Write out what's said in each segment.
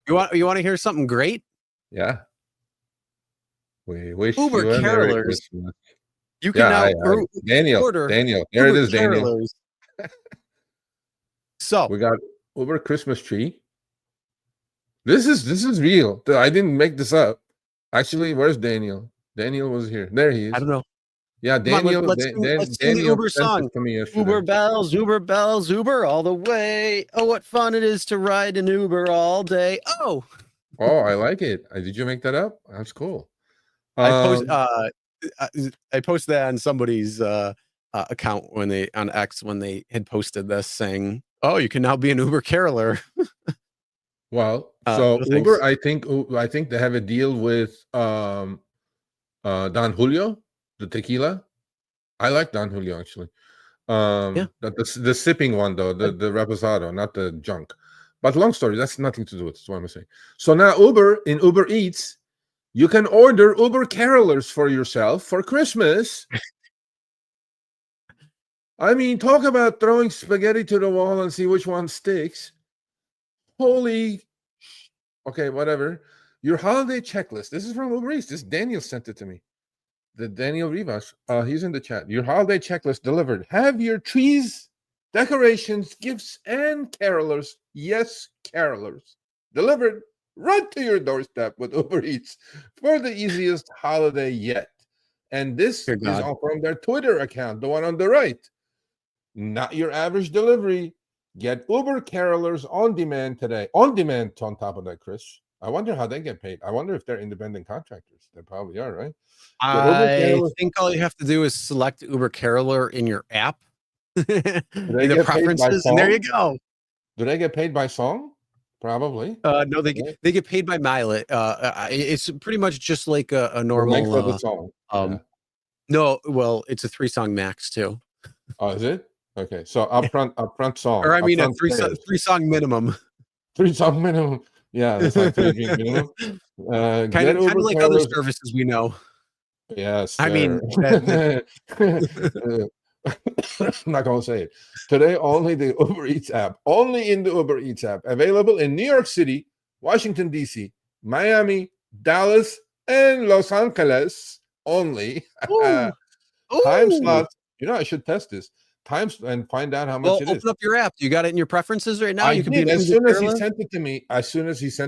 You want to hear something great? Yeah. We wish Uber you a Merry carolers. Christmas. You can now Daniel. order Here Uber it is, Daniel. carolers. So we got Uber Christmas tree. This is real. I didn't make this up. Actually, where's Daniel? Daniel was here. There he is. I don't know. Yeah, Daniel. Let's sing the Daniel Uber song. To me yesterday. Uber bells, Uber all the way. Oh, what fun it is to ride an Uber all day. Oh, I like it. Did you make that up? That's cool. I posted that on somebody's account on X when they had posted this saying, "Oh, you can now be an Uber caroler." Well, so Uber, I think they have a deal with Don Julio, the tequila. I like Don Julio actually. The sipping one though, the reposado, not the junk. But long story, that's nothing to do with what I'm saying. So now in Uber Eats, you can order Uber carolers for yourself for Christmas. I mean, talk about throwing spaghetti to the wall and see which one sticks. Okay, whatever. Your holiday checklist. This is from Uber Eats. This Daniel sent it to me. The Daniel Rivas. He's in the chat. Your holiday checklist delivered. Have your trees, decorations, gifts, and carolers. Yes, carolers. Delivered right to your doorstep with Uber Eats for the easiest holiday yet. And this is all from their Twitter account, the one on the right. Not your average delivery. Get Uber carolers on demand today. On demand on top of that, Chris. I wonder how they get paid. I wonder if they're independent contractors. They probably are, right? I think all you have to do is select Uber caroler in your app. in the preferences, and there you go. Do they get paid by song? Probably. No, they get paid by mileage. It's pretty much just like a normal length of the song. No, well, it's a 3-song max too. Oh, is it? Okay, so upfront song. Or I mean, a 3-song minimum. 3-song minimum. Yeah, that's like 3 minimum. Kind of like other services we know. Yes, I mean, I'm not gonna say it today. Only the Uber Eats app. Only in the Uber Eats app. Available in New York City, Washington D.C., Miami, Dallas, and Los Angeles. Only. Time slots. I should test this. Times and find out how much it is. Open up your app. You got it in your preferences right now. You can be as soon as he sent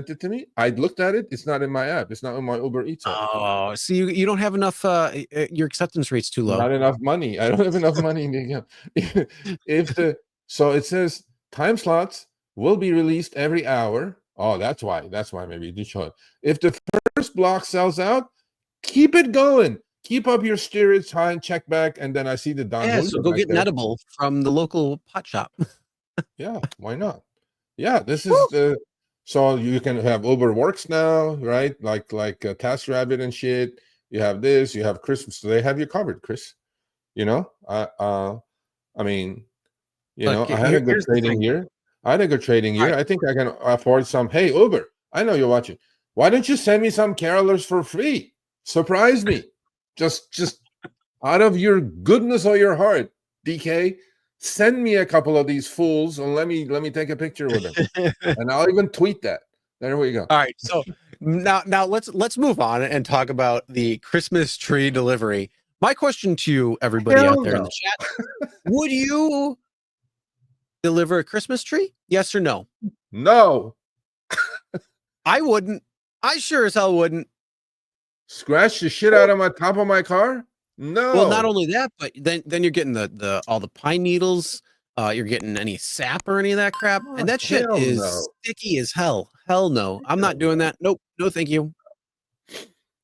it to me. I looked at it. It's not in my app. It's not in my Uber Eats app. Oh, so you don't have enough. Your acceptance rate's too low. Not enough money. I don't have enough money. So it says time slots will be released every hour. Oh, that's why. Maybe you did show it. If the first block sells out, keep it going. Keep up your spirits high and check back, and then I see the Don. Yeah, so go get an edible from the local pot shop. Yeah, why not? Yeah, this is so you can have Uber Works now, right? Like TaskRabbit and shit. You have this. You have Christmas. So they have you covered, Chris. I mean, I had a good trading year. Right. I think I can afford some. Hey, Uber, I know you're watching. Why don't you send me some carolers for free? Surprise me. Just out of your goodness of your heart, DK, send me a couple of these fools and let me take a picture with them, and I'll even tweet that. There we go. All right, so now let's move on and talk about the Christmas tree delivery. My question to you, everybody out there in the chat: would you deliver a Christmas tree? Yes or no? No. I wouldn't. I sure as hell wouldn't. Scratch the shit out of my top of my car? No. Well, not only that, but then you're getting the all the pine needles. You're getting any sap or any of that crap, and that shit is sticky as hell. Hell no, I'm not doing that. Nope, no, thank you.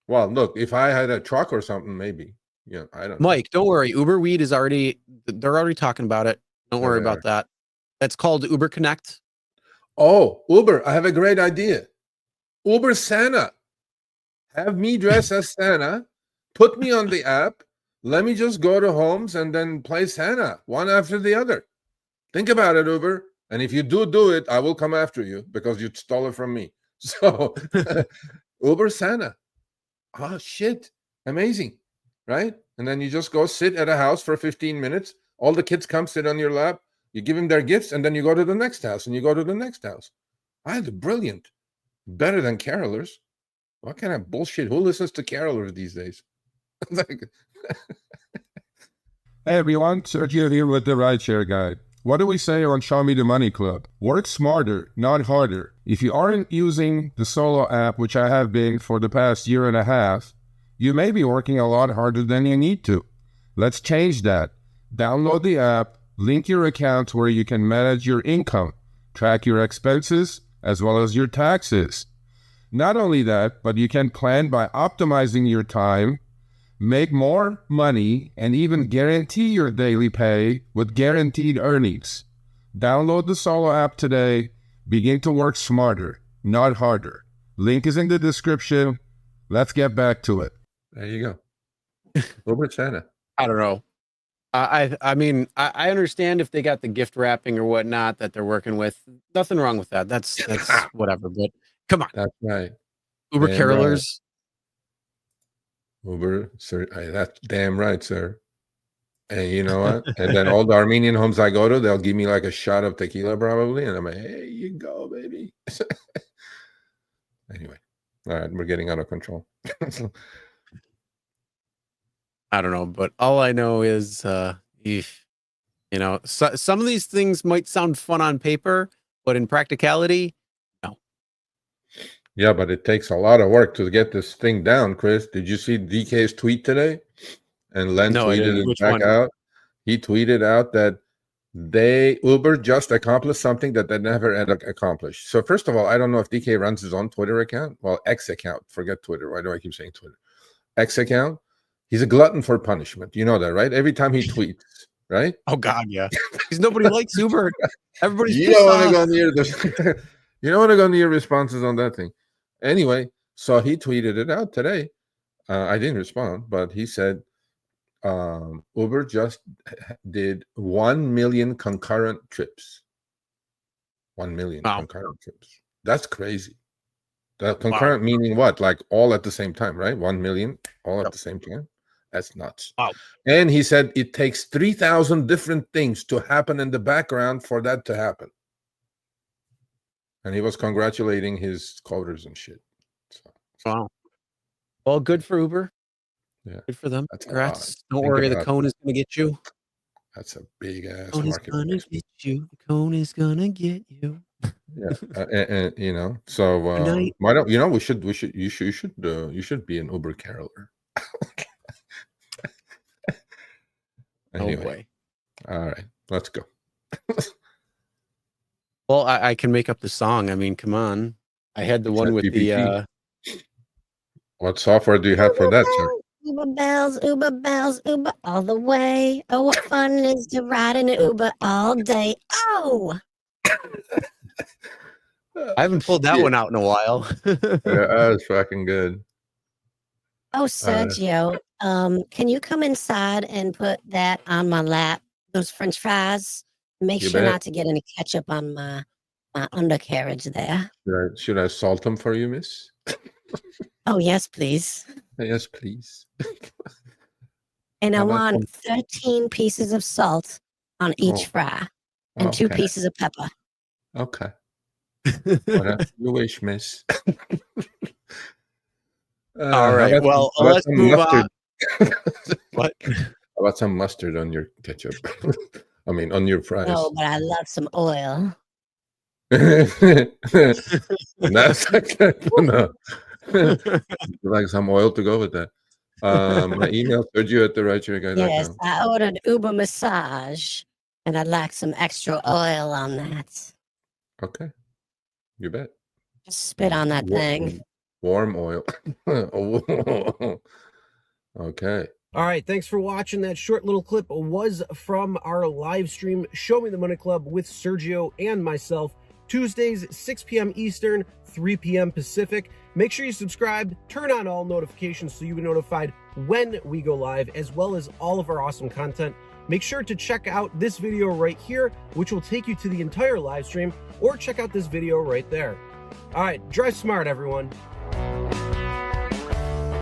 Well, look, if I had a truck or something, maybe. Yeah, I don't. Mike, don't worry. Uber Weed is already. They're already talking about it. Don't worry about that. That's called Uber Connect. Oh, Uber! I have a great idea. Uber Santa. Have me dress as Santa, put me on the app, let me just go to homes and then play Santa, one after the other. Think about it, Uber. And if you do it, I will come after you because you stole it from me. So, Uber Santa. Oh, shit. Amazing, right? And then you just go sit at a house for 15 minutes. All the kids come sit on your lap. You give them their gifts, and then you go to the next house, and you go to the next house. That's brilliant. Better than carolers. What kind of bullshit? Who listens to carolers these days? Like, Hey everyone, Sergio here with the Rideshare Guy. What do we say on Show Me the Money Club? Work smarter, not harder. If you aren't using the Solo app, which I have been for the past year and a half, you may be working a lot harder than you need to. Let's change that. Download the app, link your account where you can manage your income, track your expenses, as well as your taxes. Not only that, but you can plan by optimizing your time, make more money, and even guarantee your daily pay with guaranteed earnings. Download the Solo app today. Begin to work smarter, not harder. Link is in the description. Let's get back to it. there you go. Uber Santa. I don't know. I mean, I understand if they got the gift wrapping or whatnot that they're working with. Nothing wrong with that. That's whatever. But come on, That's right. Uber Damn carolers. Uber, sir. That's damn right, sir. And you know what? And then all the Armenian homes I go to, they'll give me like a shot of tequila probably. And I'm like, hey, you go, baby. Anyway. All right. We're getting out of control. I don't know, but all I know is, some of these things might sound fun on paper, but in practicality, no. Yeah, but it takes a lot of work to get this thing down, Chris. Did you see DK's tweet today? And Len No, I tweeted didn't. it Which back one? out. He tweeted out that Uber just accomplished something that they never had accomplished. So first of all, I don't know if DK runs his own Twitter account. Well, X account. Forget Twitter. Why do I keep saying Twitter? X account. He's a glutton for punishment. You know that, right? Every time he tweets, right? Oh God, yeah. Because nobody likes Uber. Everybody's You pissed don't want to off. go near the you don't want to go near responses on that thing. Anyway, so he tweeted it out today. I didn't respond, but he said Uber just did 1 million concurrent trips. 1 million Wow. concurrent trips. That's crazy. The concurrent meaning what? Like all at the same time, right? 1 million all at the same time. That's nuts. Wow. And he said it takes 3,000 different things to happen in the background for that to happen. And he was congratulating his coders and shit. So, Wow. Well, good for Uber. Yeah. Good for them. That's a Congrats. lot. Don't Think worry, the about cone is going to get you. that's a big ass Cone is market. going to get you. The cone is going to get you. Yeah, and so night. why don't you should be an Uber caroler. Anyway, No way. all right, let's go. Well, I can make up the song. I mean, come on. I had the one with ChatGPT. What software do you have for that, sir? Uber bells, Uber all the way. Oh, what fun it is to ride in an Uber all day. Oh, I haven't pulled that one out in a while. Yeah, that was fucking good. oh, Sergio, can you come inside and put that on my lap? Those French fries. Make You sure bet. not to get any ketchup on my undercarriage there. Should I salt them for you, miss? Oh, yes, please. Yes, please. And I How about want 13 pieces of salt on each Oh, fry and 2 okay. pieces of pepper. Okay. Whatever you wish, miss. All right. Well, let's move on. What? How about some mustard on your ketchup? I mean, on your fries. No, but I love some oil. That's no. Like some oil to go with that. My email, Sergio at therideshareguy.com. Yes, I ordered Uber massage, and I'd like some extra oil on that. Okay. You bet. Just spit on that thing. Warm oil. Okay. All right, thanks for watching. That short little clip was from our live stream, Show Me the Money Club with Sergio and myself, Tuesdays, 6 p.m. Eastern, 3 p.m. Pacific. Make sure you subscribe, turn on all notifications so you get notified when we go live, as well as all of our awesome content. Make sure to check out this video right here, which will take you to the entire live stream, or check out this video right there. All right, drive smart, everyone.